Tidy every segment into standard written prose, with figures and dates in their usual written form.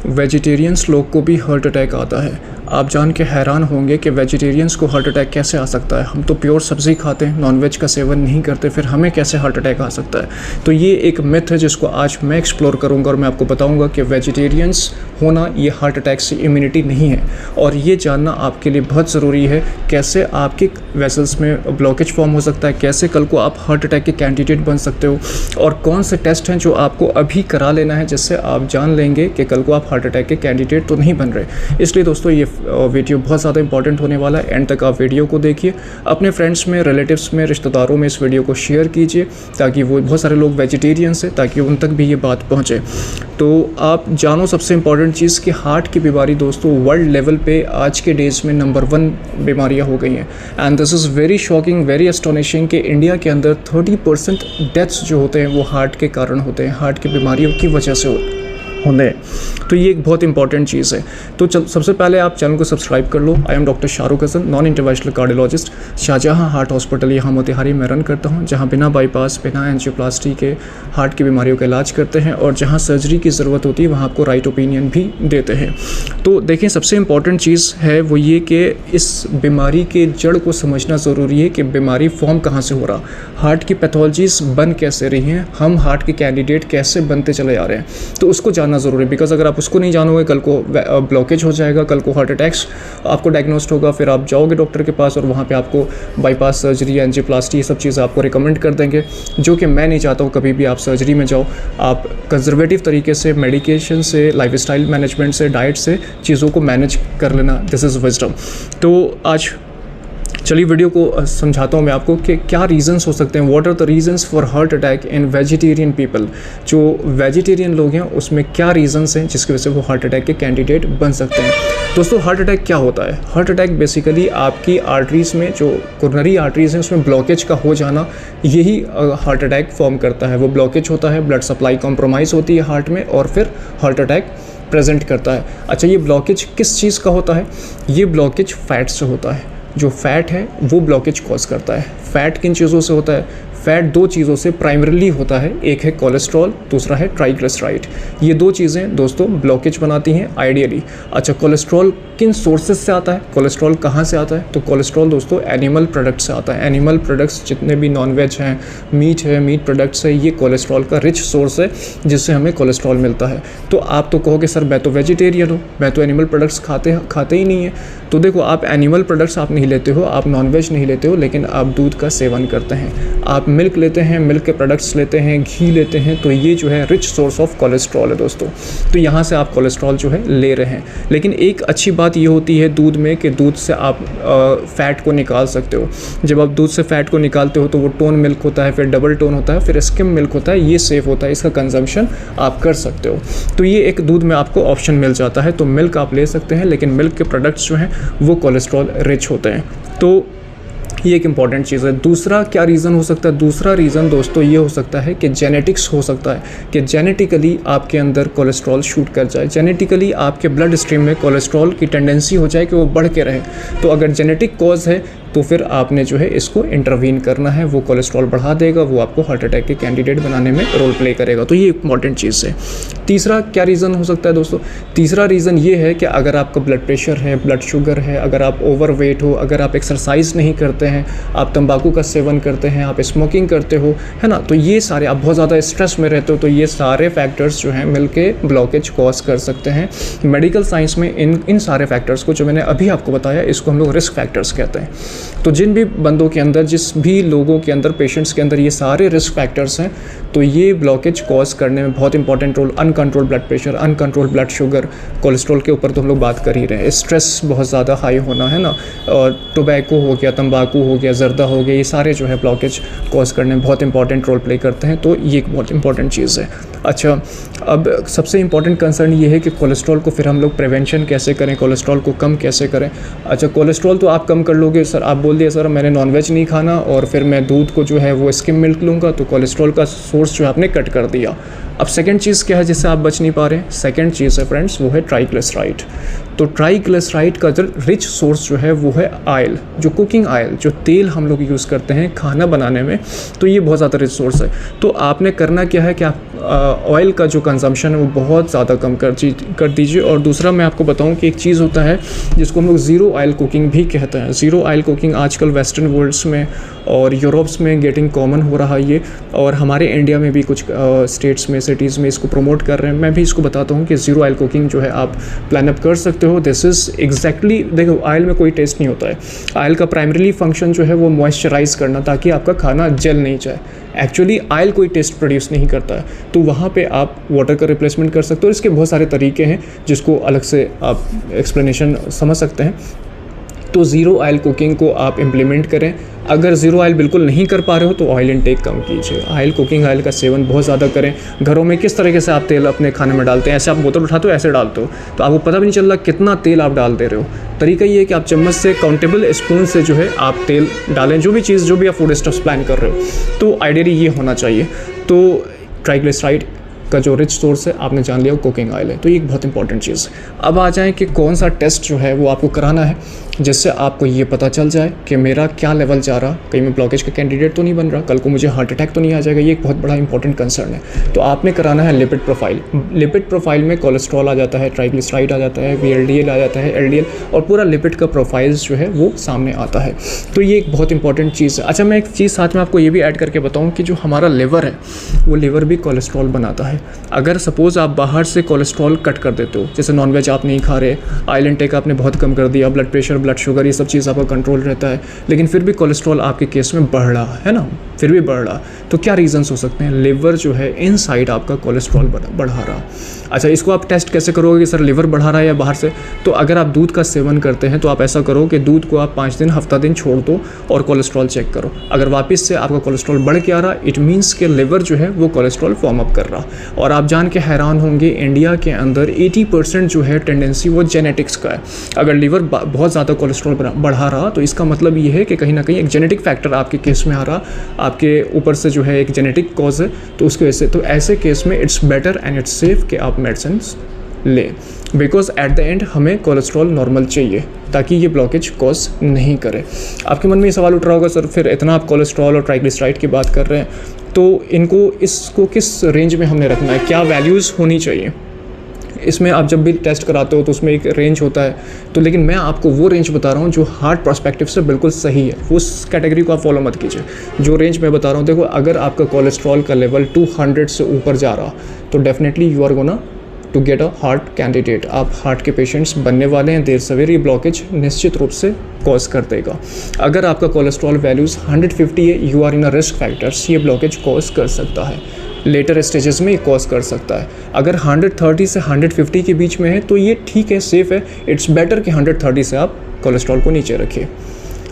Vegetarians लोग को भी हार्ट अटैक आता है। आप जान के हैरान होंगे कि वेजिटेरियंस को हार्ट अटैक कैसे आ सकता है। हम तो प्योर सब्ज़ी खाते हैं, नॉनवेज का सेवन नहीं करते, फिर हमें कैसे हार्ट अटैक आ सकता है। तो ये एक मिथ है जिसको आज मैं एक्सप्लोर करूंगा और मैं आपको बताऊंगा कि वेजिटेरियंस होना ये हार्ट अटैक से इम्यूनिटी नहीं है। और ये जानना आपके लिए बहुत ज़रूरी है, कैसे आपके वेसल्स में ब्लॉकेज फॉर्म हो सकता है, कैसे कल को आप हार्ट अटैक के कैंडिडेट बन सकते हो, और कौन से टेस्ट हैं जो आपको अभी करा लेना है जिससे आप जान लेंगे कि कल को आप हार्ट अटैक के कैंडिडेट तो नहीं बन रहे। इसलिए दोस्तों ये वीडियो बहुत ज़्यादा इंपॉर्टेंट होने वाला है। एंड तक आप वीडियो को देखिए, अपने फ्रेंड्स में, रिलेटिव्स में, रिश्तेदारों में इस वीडियो को शेयर कीजिए ताकि वो बहुत सारे लोग वेजिटेरियंस हैं, ताकि उन तक भी ये बात पहुँचे। तो आप जानो सबसे इम्पॉर्टेंट चीज़ कि हार्ट की बीमारी दोस्तों वर्ल्ड लेवल पे आज के डेज में नंबर 1 बीमारियाँ हो गई हैं। And this is very shocking, very astonishing कि इंडिया के अंदर 30% डेथ्स जो होते हैं वो हार्ट के कारण होते हैं, हार्ट की बीमारियों की वजह से होते हैं। तो ये एक बहुत इंपॉर्टेंट चीज़ है। तो सबसे पहले आप चैनल को सब्सक्राइब कर लो। I am doctor Shahrukh Hasan, non interventional cardiologist, Shahjahan heart hospital यहाँ मोतिहारी में रन करता हूँ, जहाँ बिना बाईपास, बिना एंजियोप्लास्टी के हार्ट की बीमारियों का इलाज करते हैं, और जहाँ सर्जरी की ज़रूरत होती है वहाँ आपको राइट ओपिनियन भी देते हैं। तो देखें, सबसे इम्पॉर्टेंट चीज़ है वो ये कि इस बीमारी के जड़ को समझना ज़रूरी है कि बीमारी फॉर्म कहाँ से हो रहा, हार्ट की पैथोलॉजीज बन कैसे रही हैं, हम हार्ट के कैंडिडेट कैसे बनते चले आ रहे हैं, तो उसको जानना ज़रूरी है। बिकॉज अगर आप उसको नहीं जानोगे कल को ब्लॉकेज हो जाएगा, कल को हार्ट अटैक्स आपको डायग्नोस्ट होगा, फिर आप जाओगे डॉक्टर के पास और वहाँ पे आपको बाईपास सर्जरी, एंजियोप्लास्टी, ये सब चीज़ें आपको रिकमेंड कर देंगे, जो कि मैं नहीं चाहता हूँ कभी भी आप सर्जरी में जाओ। आप कंजर्वेटिव तरीके से, मेडिकेशन से, लाइफस्टाइल मैनेजमेंट से, डाइट से चीज़ों को मैनेज कर लेना, दिस इज़ विजडम। तो आज चलिए वीडियो को समझाता हूँ मैं आपको कि क्या रीज़न्स हो सकते हैं, what are the reasons for heart attack in vegetarian people. जो वेजिटेरियन लोग हैं उसमें क्या रीज़न्स हैं जिसकी वजह से वो हार्ट अटैक के कैंडिडेट बन सकते हैं। दोस्तों, हार्ट अटैक क्या होता है? हार्ट अटैक बेसिकली आपकी आर्टरीज़ में, जो कोरोनरी आर्टरीज़ हैं उसमें ब्लॉकेज का हो जाना, यही हार्ट अटैक फॉर्म करता है। वो ब्लॉकेज होता है, ब्लड सप्लाई कॉम्प्रोमाइज़ होती है हार्ट में, और फिर हार्ट अटैक प्रेजेंट करता है। अच्छा, ये ब्लॉकेज किस चीज़ का होता है? ये ब्लॉकेज फैट से होता है। जो फैट है वो ब्लॉकेज कॉज करता है। फैट किन चीज़ों से होता है? फैट 2 चीज़ों से प्राइमरीली होता है, एक है कोलेस्ट्रॉल, दूसरा है ट्राइग्लिसराइड। ये 2 चीज़ें दोस्तों ब्लॉकेज बनाती हैं आइडियली। अच्छा, कोलेस्ट्रॉल किन सोर्सेज से आता है? कोलेस्ट्रॉल कहाँ से आता है? तो कोलेस्ट्रॉल दोस्तों एनिमल प्रोडक्ट से आता है। एनिमल प्रोडक्ट्स जितने भी नॉनवेज हैं, मीट है, मीट प्रोडक्ट्स है, ये कोलेस्ट्रॉल का रिच सोर्स है जिससे हमें कोलेस्ट्रॉल मिलता है। तो आप तो कहोगे सर मैं तो वेजिटेरियन हूँ, मैं तो एनिमल प्रोडक्ट्स खाते ही नहीं है। तो देखो, आप एनिमल प्रोडक्ट्स आप नहीं लेते हो, आप नॉनवेज नहीं लेते हो, लेकिन आप दूध का सेवन करते हैं, आप मिल्क लेते हैं, मिल्क के प्रोडक्ट्स लेते हैं, घी लेते हैं, तो ये जो है रिच सोर्स ऑफ कोलेस्ट्रॉल है दोस्तों। तो यहाँ से आप कोलेस्ट्रॉल जो है ले रहे हैं। लेकिन एक अच्छी बात ये होती है दूध में कि दूध से आप फ़ैट को निकाल सकते हो। जब आप दूध से फ़ैट को निकालते हो तो वो टोन मिल्क होता है, फिर डबल टोन होता है, फिर स्किम मिल्क होता है, ये सेफ़ होता है, इसका कंजम्पशन आप कर सकते हो। तो ये एक दूध में आपको ऑप्शन मिल जाता है। तो मिल्क आप ले सकते हैं, लेकिन मिल्क के प्रोडक्ट्स जो हैं वो कोलेस्ट्रॉल रिच होते हैं। तो ये एक इंपॉर्टेंट चीज़ है। दूसरा क्या रीज़न हो सकता है? दूसरा रीज़न दोस्तों ये हो सकता है कि जेनेटिक्स हो सकता है, कि जेनेटिकली आपके अंदर कोलेस्ट्रॉल शूट कर जाए, जेनेटिकली आपके ब्लड स्ट्रीम में कोलेस्ट्रॉल की टेंडेंसी हो जाए कि वो बढ़ के रहे। तो अगर जेनेटिक कॉज है तो फिर आपने जो है इसको इंटरवीन करना है, वो कोलेस्ट्रॉल बढ़ा देगा, वो आपको हार्ट अटैक के कैंडिडेट बनाने में रोल प्ले करेगा। तो ये इंपॉर्टेंट चीज़ है। तीसरा क्या रीज़न हो सकता है दोस्तों? तीसरा रीज़न ये है कि अगर आपका ब्लड प्रेशर है, ब्लड शुगर है, अगर आप ओवरवेट हो, अगर आप एक्सरसाइज नहीं करते हैं, आप तंबाकू का सेवन करते हैं, आप स्मोकिंग करते हो, है ना, तो ये सारे, आप बहुत ज़्यादा स्ट्रेस में रहते हो, तो ये सारे फैक्टर्स जो हैं मिलके ब्लॉकेज कॉज कर सकते हैं। मेडिकल साइंस में इन सारे फैक्टर्स को, जो मैंने अभी आपको बताया, इसको हम लोग रिस्क फैक्टर्स कहते हैं। तो जिन भी बंदों के अंदर, जिस भी लोगों के अंदर, पेशेंट्स के अंदर ये सारे रिस्क फैक्टर्स हैं, तो ये ब्लॉकेज कॉज करने में बहुत important role, uncontrolled blood pressure, uncontrolled blood sugar, cholesterol के ऊपर तो हम लोग बात कर ही रहे हैं, स्ट्रेस बहुत ज़्यादा हाई होना, है ना, और टोबैको हो गया, तंबाकू हो गया, जर्दा हो गया, ये सारे जो है ब्लॉकेज कॉज करने में बहुत इंपॉर्टेंट रोल प्ले करते हैं। तो ये एक बहुत इंपॉर्टेंट चीज़ है। अच्छा, अब सबसे इंपॉर्टेंट कंसर्न ये है कि कोलेस्ट्रॉल को फिर हम लोग प्रिवेंशन कैसे करें, कोलेस्ट्रॉल को कम कैसे करें। अच्छा, कोलेस्ट्रॉल तो आप कम कर लोगे सर, आप बोल दिए सर मैंने नॉनवेज नहीं खाना और फिर मैं दूध को जो है वो स्किम मिल्क लूँगा, तो कोलेस्ट्रॉल का सोर्स जो है आपने कट कर दिया। अब सेकंड चीज़ क्या है जिससे आप बच नहीं पा रहे हैं? सेकंड चीज़ है फ्रेंड्स, वो है ट्राइग्लिसराइड। तो ट्राइग्लिसराइड का जो रिच सोर्स जो है वो है ऑयल, जो कुकिंग ऑयल, जो तेल हम लोग यूज़ करते हैं खाना बनाने में, तो ये बहुत ज़्यादा रिच सोर्स है। तो आपने करना क्या है कि आप ऑयल का जो कंजम्पशन है वो बहुत ज़्यादा कम कर दीजिए। और दूसरा मैं आपको बताऊं कि एक चीज़ होता है जिसको हम लोग ज़ीरो ऑयल कुकिंग भी कहते हैं। ज़ीरो ऑयल कुकिंग आजकल वेस्टर्न वर्ल्ड्स में और यूरोप्स में गेटिंग कॉमन हो रहा है ये, और हमारे इंडिया में भी कुछ स्टेट्स में, सिटीज़ में इसको प्रमोट कर रहे हैं। मैं भी इसको बताता हूँ कि ज़ीरो ऑयल कुकिंग जो है आप प्लान अप कर सकते हो। दिस इज़ एग्जैक्टली, देखो ऑयल में कोई टेस्ट नहीं होता है। ऑयल का प्राइमरीली फंक्शन जो है वो मॉइस्चराइज करना, ताकि आपका खाना जल नहीं जाए। एक्चुअली ऑयल कोई टेस्ट प्रोड्यूस नहीं करता है, तो वहाँ पे आप वाटर का रिप्लेसमेंट कर सकते हो। इसके बहुत सारे तरीके हैं जिसको अलग से आप एक्सप्लेनेशन समझ सकते हैं। तो ज़ीरो ऑयल कुकिंग को आप इम्प्लीमेंट करें। अगर ज़ीरो ऑयल बिल्कुल नहीं कर पा रहे हो तो ऑयल इनटेक कम कीजिए। ऑयल कुकिंग ऑयल का सेवन बहुत ज़्यादा करें। घरों में किस तरीके से आप तेल अपने खाने में डालते हैं, ऐसे आप बोतल उठाते हो ऐसे डालते हो, तो आपको पता भी नहीं चल रहा कितना तेल आप डाल दे रहे हो। तरीका ये है कि आप चम्मच से, काउंटेबल स्पून से जो है आप तेल डालें, जो भी चीज़, जो भी आप फूड स्टफ्स प्लान कर रहे हो। तो आइडियली ये होना चाहिए। तो ट्राइग्लिसराइड का जो रिच सोर्स है आपने जान लिया, वो कुकिंग ऑयल है। तो ये एक बहुत इंपॉर्टेंट चीज़ है। अब आ जाएँ कि कौन सा टेस्ट जो है वो आपको कराना है, जिससे आपको ये पता चल जाए कि मेरा क्या लेवल जा रहा, कहीं मैं ब्लॉकेज का कैंडिडेट तो नहीं बन रहा, कल को मुझे हार्ट अटैक तो नहीं आ जाएगा। ये एक बहुत बड़ा इंपॉर्टेंट कंसर्न है। तो आपने कराना है लिपिड प्रोफाइल। लिपिड प्रोफाइल में कोलेस्ट्रॉल आ जाता है, ट्राइग्लिसराइड आ जाता है, VLDL आ जाता है, LDL, और पूरा लिपिड का प्रोफाइल्स जो है वो सामने आता है। तो ये एक बहुत इंपॉर्टेंट चीज़ है। अच्छा, मैं एक चीज़ साथ में आपको ये भी ऐड करके बताऊँ कि जो हमारा लिवर है वो लिवर भी कोलेस्ट्रॉल बनाता है। अगर सपोज़ आप बाहर से कोलेस्ट्रॉल कट कर देते हो, जैसे नॉनवेज आप नहीं खा रहे, ऑयल इनटेक आपने बहुत कम कर दिया, ब्लड प्रेशर, ब्लड शुगर, ये सब चीज़ आपका कंट्रोल रहता है, लेकिन फिर भी कोलेस्ट्रॉल आपके केस में बढ़ रहा है ना, फिर भी बढ़ रहा, तो क्या रीज़न्स हो सकते हैं? लिवर जो है इनसाइड आपका कोलेस्ट्रॉल बढ़ा रहा। अच्छा, इसको आप टेस्ट कैसे करोगे कि सर लिवर बढ़ा रहा है या बाहर से? तो अगर आप दूध का सेवन करते हैं तो आप ऐसा करो कि दूध को आप 5 दिन, हफ्ता दिन छोड़ दो और कोलेस्ट्रॉल चेक करो। अगर वापस से आपका कोलेस्ट्रॉल बढ़ के आ रहा, इट मीन्स कि लिवर जो है वो कोलेस्ट्रॉल फॉर्म अप कर रहा। और आप जान के हैरान होंगे, इंडिया के अंदर 80% जो है टेंडेंसी वो जेनेटिक्स का है। अगर लिवर बहुत ज़्यादा कोलेस्ट्रॉल बढ़ा रहा तो इसका मतलब ये है कि कहीं ना कहीं एक जेनेटिक फैक्टर आपके केस में आ रहा, आपके ऊपर से जो है एक जेनेटिक कॉज है, तो उसकी वजह से। तो ऐसे केस में it's better and it's safe कि आप मेडिसिन ले, बिकॉज एट द एंड हमें कोलेस्ट्रॉल नॉर्मल चाहिए ताकि ये ब्लॉकेज कॉज नहीं करे। आपके मन में ये सवाल उठ रहा होगा, सर फिर इतना आप कोलेस्ट्रॉल और ट्राइग्लिसराइड की बात कर रहे हैं, तो इसको किस रेंज में हमने रखना है, क्या वैल्यूज़ होनी चाहिए? इसमें आप जब भी टेस्ट कराते हो तो उसमें एक रेंज होता है, तो लेकिन मैं आपको वो रेंज बता रहा हूँ जो हार्ट पर्सपेक्टिव से बिल्कुल सही है। उस कैटेगरी को आप फॉलो मत कीजिए। जो रेंज मैं बता रहा हूँ, देखो, अगर आपका कोलेस्ट्रॉल का लेवल 200 से ऊपर जा रहा तो definitely you are gonna to get a heart candidate. आप हार्ट के पेशेंट्स बनने वाले हैं देर सवेर। ये ब्लॉकेज निश्चित रूप से कॉज कर देगा। अगर आपका कोलेस्ट्रॉल वैल्यूज़ 150 है, you are in a risk factors, ये ब्लॉकेज कॉज कर सकता है, लेटर स्टेजेस में ये कॉज कर सकता है। अगर 130 से 150 के बीच में है तो ये ठीक है, सेफ़ है। इट्स बेटर कि 130 से आप कोलेस्ट्रॉल को नीचे रखिए।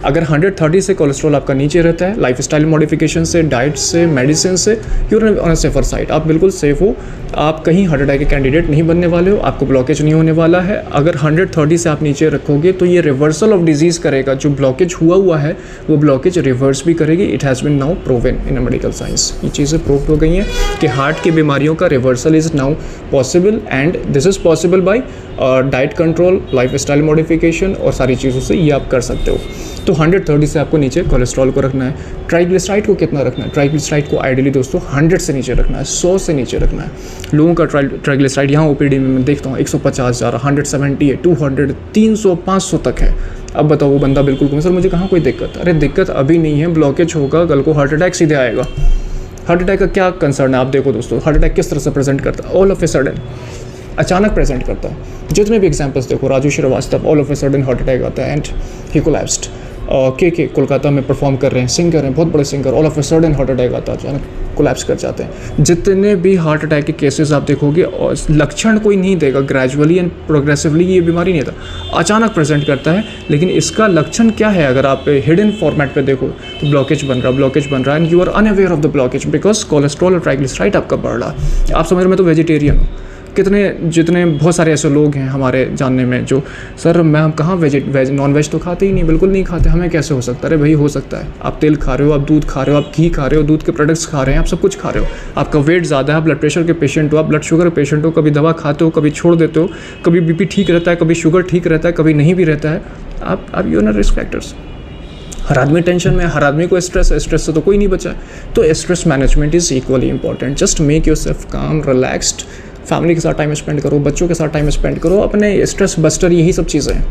अगर 130 से कोलेस्ट्रॉल आपका नीचे रहता है, लाइफस्टाइल मॉडिफिकेशन से, डाइट से, मेडिसिन से, your on a safer side, आप बिल्कुल सेफ हो। आप कहीं हार्ट अटैक के कैंडिडेट नहीं बनने वाले हो, आपको ब्लॉकेज नहीं होने वाला है। अगर 130 से आप नीचे रखोगे तो ये रिवर्सल ऑफ डिजीज़ करेगा। जो ब्लॉकेज हुआ है वो ब्लॉकेज रिवर्स भी करेगी। It has been now proven in a medical science. ये चीज़ें प्रूव हो गई हैं कि हार्ट की बीमारियों का reversal is now possible, and this is possible by diet control, lifestyle modification और सारी चीज़ों से ये आप कर सकते हो। तो 130 से आपको नीचे कोलेस्ट्रॉल को रखना है। ट्राइग्लिसराइड को कितना रखना है? ट्राइग्लिसराइड को आइडियली दोस्तों 100 से नीचे रखना है, 100 से नीचे रखना है। लोगों का ट्राइग्लिसराइड यहाँ OPD में मैं देखता हूँ 150 जा रहा, 170 है, 200, 300, 500 तक है। अब बताओ वो बंदा बिल्कुल, सर मुझे कहाँ कोई दिक्कत? अरे दिक्कत अभी नहीं है, ब्लॉकेज होगा, कल को हार्ट अटैक सीधे आएगा। हार्ट अटैक का क्या कंसर्न है? आप देखो दोस्तों, हार्ट अटैक किस तरह से प्रेजेंट करता है? ऑल ऑफ ए सडन, अचानक प्रेजेंट करता है। जितने भी एग्जाम्पल्स देखो, Raju Srivastava, all of a sudden heart attack आता है एंड ही कोलैप्स्ड। के कोलकाता में परफॉर्म कर रहे हैं, सिंगर हैं, बहुत बड़े singer, all of a sudden heart attack आता है, अचानक कोलैप्स कर जाते हैं। जितने भी हार्ट अटैक के केसेस आप देखोगे, लक्षण कोई नहीं देगा, ग्रेजुअली एंड प्रोग्रेसिवली ये बीमारी नहीं आता, अचानक प्रेजेंट करता है। लेकिन इसका लक्षण क्या है? अगर आप हिडन फॉर्मेट पे देखो तो ब्लॉकेज बन रहा है and you are unaware of the blockage because cholesterol और ट्राइग्लिसराइड आपका बढ़ रहा है। आप समझ रहे, मैं तो वेजिटेरियन हूँ। जितने बहुत सारे ऐसे लोग हैं हमारे जानने में जो, सर मैं हम कहाँ वेज नॉन वेज तो खाते ही नहीं, बिल्कुल नहीं खाते, हमें कैसे हो सकता है? अरे भाई हो सकता है। आप तेल खा रहे हो, आप दूध खा रहे हो, आप घी खा रहे हो, दूध के प्रोडक्ट्स खा रहे हैं, आप सब कुछ खा रहे हो, आपका वेट ज़्यादा है, आप ब्लड प्रेशर के पेशेंट हो, आप ब्लड शुगर के पेशेंट हो, कभी दवा खाते हो, कभी छोड़ देते हो, कभी BP ठीक रहता है, कभी शुगर ठीक रहता है, कभी नहीं भी रहता है। आप यू नो रिस्क फैक्टर्स। हर आदमी टेंशन में, हर आदमी को स्ट्रेस है, स्ट्रेस से तो कोई नहीं बचा है। तो stress management is equally important. Just make yourself काम, रिलैक्स्ड, फैमिली के साथ टाइम स्पेंड करो, बच्चों के साथ टाइम स्पेंड करो, अपने स्ट्रेस बस्टर यही सब चीज़ें हैं।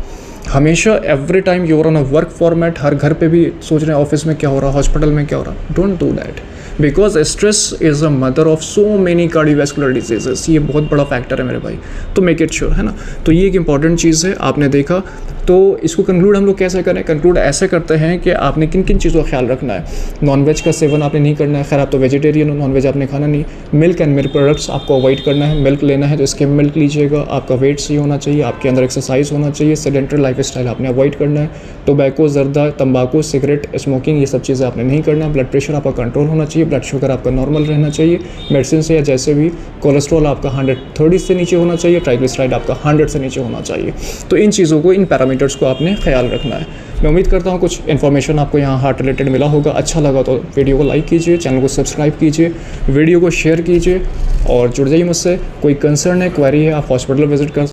हमेशा every time you're on a work format, हर घर पे भी सोच रहे हैं ऑफिस में क्या हो रहा, हॉस्पिटल में क्या हो रहा, don't do that, because stress is a mother of so many cardiovascular diseases. ये बहुत बड़ा फैक्टर है मेरे भाई, तो मेक इट श्योर, है ना। तो ये एक इंपॉर्टेंट चीज़ है, आपने देखा। तो इसको कंक्लूड हम लोग कैसे करें? कंक्लूड ऐसे करते हैं कि आपने किन किन चीज़ों का ख्याल रखना है। नॉनवेज का सेवन आपने नहीं करना है, खैर आप तो वेजिटेरियन हो, नॉनवेज आपने खाना नहीं। मिल्क एंड मिल्क प्रोडक्ट्स आपको अवॉइड करना है। मिल्क लेना है तो स्किम मिल्क लीजिएगा। आपका वेट सही होना चाहिए, आपके अंदर एक्सरसाइज होना चाहिए, सेडेंटरी लाइफ स्टाइल आपने अवॉइड करना है। टोबैको, जर्दा, तंबाकू, सिगरेट, स्मोकिंग, ये सब चीज़ें आपने नहीं करना। ब्लड प्रेशर आपका कंट्रोल होना चाहिए, ब्लड शुगर आपका नॉर्मल रहना चाहिए मेडिसिन से या जैसे भी। कोलेस्ट्रॉल आपका 130 से नीचे होना चाहिए, ट्राइग्लिसराइड आपका 100 से नीचे होना चाहिए। तो इन चीज़ों को, इन पैरामीटर्स को आपने ख्याल रखना है। मैं उम्मीद करता हूँ कुछ इन्फॉर्मेशन आपको यहाँ हार्ट रिलेटेड मिला होगा। अच्छा लगा तो वीडियो को लाइक कीजिए, चैनल को सब्सक्राइब कीजिए, वीडियो को शेयर कीजिए और जुड़ जाइए मुझसे। कोई कंसर्न है, क्वेरी है, आप हॉस्पिटल विजिट कर